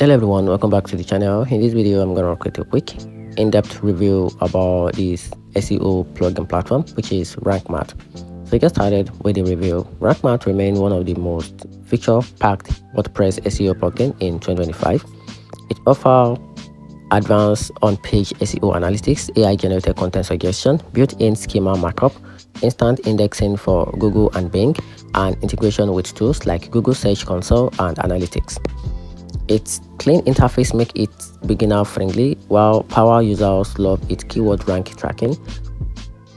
Hello everyone, welcome back to the channel. In this video, I'm going to create a quick in-depth review about this SEO plugin platform, which is RankMath. So to get started with the review, RankMath remains one of the most feature-packed WordPress SEO plugin in 2025. It offers advanced on-page SEO analytics, AI-generated content suggestion, built-in schema markup, instant indexing for Google and Bing, and integration with tools like Google Search Console and Analytics. Its clean interface makes it beginner friendly, while power users love its keyword rank tracking,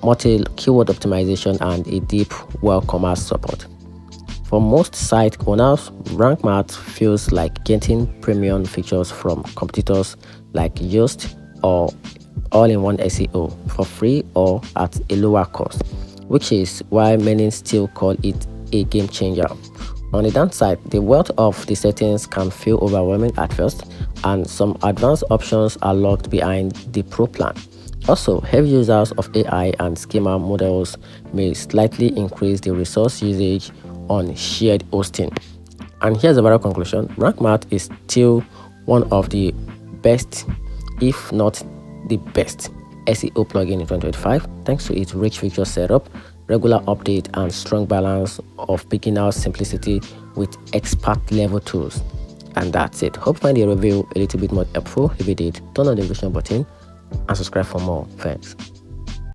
multi-keyword optimization, and a deep WooCommerce support. For most site owners, RankMath feels like getting premium features from competitors like Yoast or all-in-one SEO for free or at a lower cost, which is why many still call it a game changer. On the downside, the wealth of the settings can feel overwhelming at first, and some advanced options are locked behind the Pro plan. Also, heavy users of AI and schema models may slightly increase the resource usage on shared hosting. And here's a better conclusion: RankMath is still one of the best, if not the best, SEO plugin in 2025, thanks to its rich feature setup, regular update, and strong balance of beginner simplicity with expert level tools. And that's it. Hope you find the review a little bit more helpful. If you did, turn on the notification button and subscribe for more. Thanks.